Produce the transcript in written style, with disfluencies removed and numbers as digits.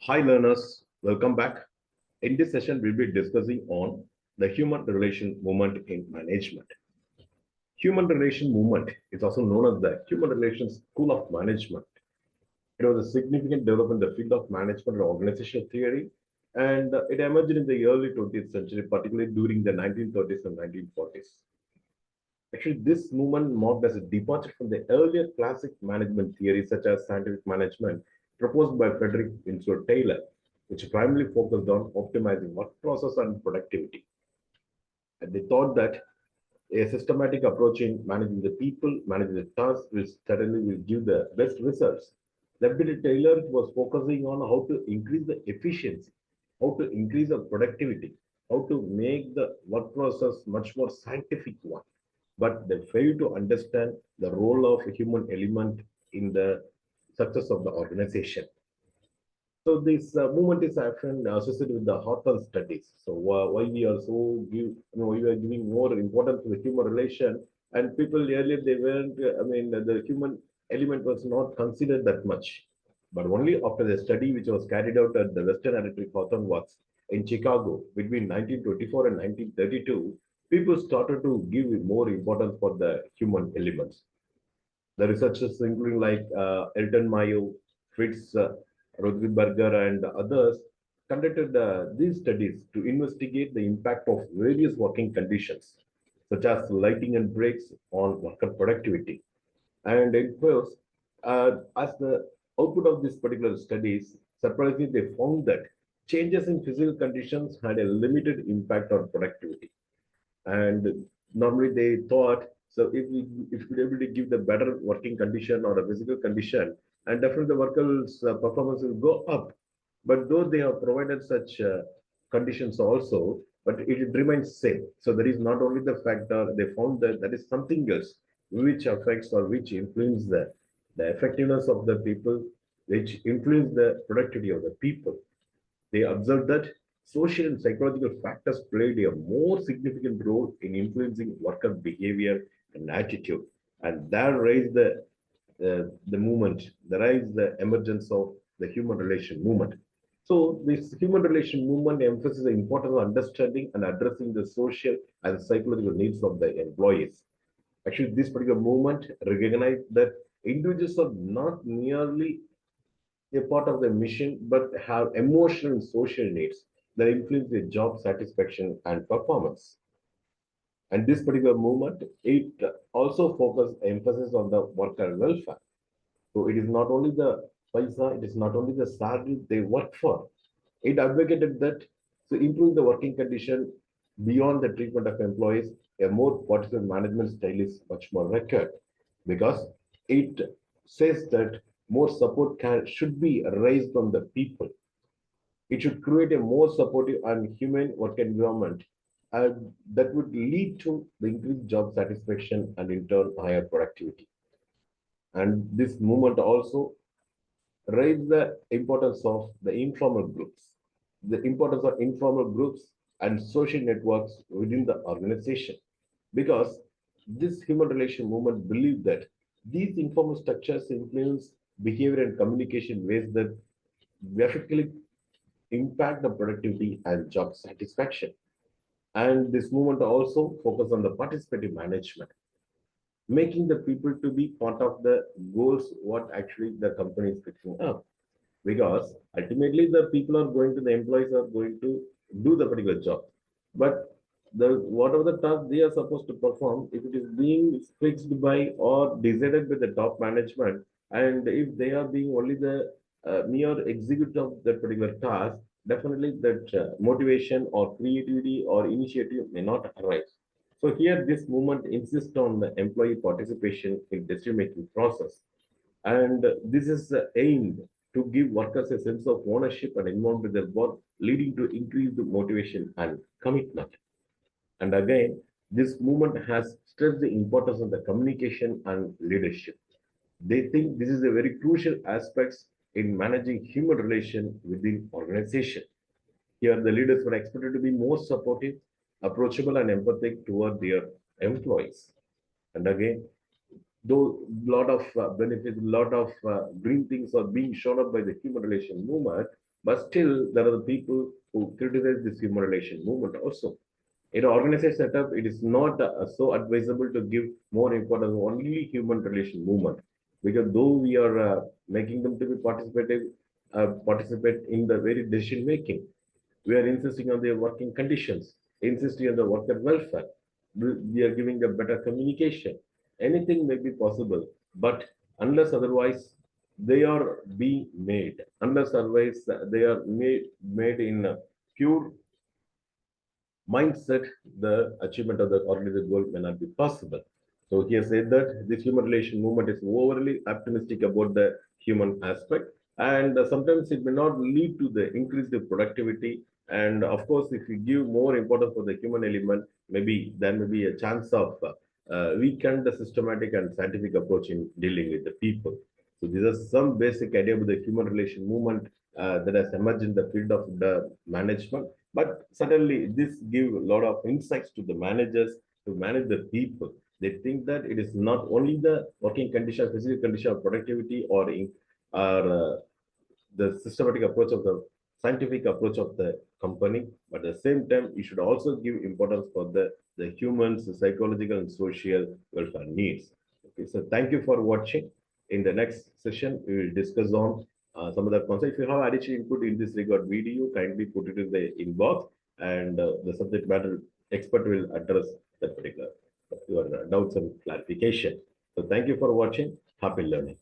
Hi learners, welcome back. In this session, we'll be discussing on the human relation movement in management. Human relation movement is also known as the Human Relations School of Management. It was a significant development in the field of management and organizational theory, and it emerged in the early 20th century, particularly during the 1930s and 1940s. Actually, this movement marked as a departure from the earlier classic management theories such as scientific management proposed by Frederick Winslow Taylor, which primarily focused on optimizing work process and productivity. And they thought that a systematic approach in managing the people, managing the tasks, will certainly will give the best results. W. Taylor was focusing on how to increase the efficiency, how to increase the productivity, how to make the work process much more scientific one. But they failed to understand the role of human element in the success of the organization. So this movement is often associated with the Hawthorne studies. So why we are so we are giving more importance to the human relation, and people earlier they weren't. The human element was not considered that much, but only after the study which was carried out at the Western Electric Hawthorne Works in Chicago between 1924 and 1932, people started to give more importance for the human elements. The researchers, including like Elton Mayo, Fritz Rodriguez and others, conducted these studies to investigate the impact of various working conditions, such as lighting and breaks, on worker productivity. And it was, as the output of these particular studies, surprisingly, they found that changes in physical conditions had a limited impact on productivity. And normally they thought, so if we're able to give the better working condition or a physical condition, and definitely the workers performance will go up. But though they have provided such conditions also, but it remains same. So that is not only the factor, they found that that is something else which affects or which influence the effectiveness of the people, which influence the productivity of the people. They observed that social and psychological factors played a more significant role in influencing worker behavior and attitude. And that raised the movement, that raised the emergence of the human relation movement. So this human relation movement emphasizes the importance of understanding and addressing the social and psychological needs of the employees. Actually, this particular movement recognized that individuals are not merely a part of the mission, but have emotional and social needs that influence their job satisfaction and performance. And this particular movement, it also focus emphasis on the worker welfare. So it is not only the paisa, it is not only the salary they work for. It advocated that to improve the working condition beyond the treatment of employees, a more participant management style is much more required because it says that more support should be raised from the people. It should create a more supportive and humane work environment, and that would lead to the increased job satisfaction and in turn higher productivity. And this movement also raised the importance of the informal groups, the importance of informal groups and social networks within the organization, because this human relation movement believed that these informal structures influence behavior and communication ways that effectively impact the productivity and job satisfaction. And this movement also focused on the participative management, making the people to be part of the goals, what actually the company is fixing up. Because ultimately the people are going to, the employees are going to do the particular job. But the whatever the task they are supposed to perform, if it is being fixed by or decided by the top management, and if they are being only the mere executor of that particular task, definitely that motivation or creativity or initiative may not arise. So here this movement insists on the employee participation in decision making process, and this is aimed to give workers a sense of ownership and involvement with their work, leading to increased motivation and commitment. And again, this movement has stressed the importance of the communication and leadership. They think this is a very crucial aspect in managing human relation within organization. Here, the leaders were expected to be more supportive, approachable, and empathic toward their employees. And again, though a lot of benefits, a lot of green things are being shown up by the human relation movement, But still, there are the people who criticize this human relation movement also. In an organization setup, it is not so advisable to give more importance on only human relation movement, because though we are making them to be participate in the very decision making, we are insisting on their working conditions, insisting on the worker welfare. We are giving a better communication. Anything may be possible, but unless otherwise they are being made, unless otherwise they are made in pure mindset, the achievement of the organized goal may not be possible. So he has said that this human relation movement is overly optimistic about the human aspect, and sometimes it may not lead to the increased productivity. And of course, if we give more importance for the human element, maybe there may be a chance of weaken the systematic and scientific approach in dealing with the people. So these are some basic idea of the human relation movement that has emerged in the field of the management. But certainly, this gives a lot of insights to the managers to manage the people. They think that it is not only the working condition, physical condition of productivity, or the systematic approach of the scientific approach of the company, but at the same time, you should also give importance for the humans, psychological and social welfare needs. Okay, so thank you for watching. In the next session, we will discuss on some of the concepts. If you have additional input in this regard video, kindly put it in the inbox, and the subject matter expert will address that particular your doubts and clarification. So thank you for watching. Happy learning.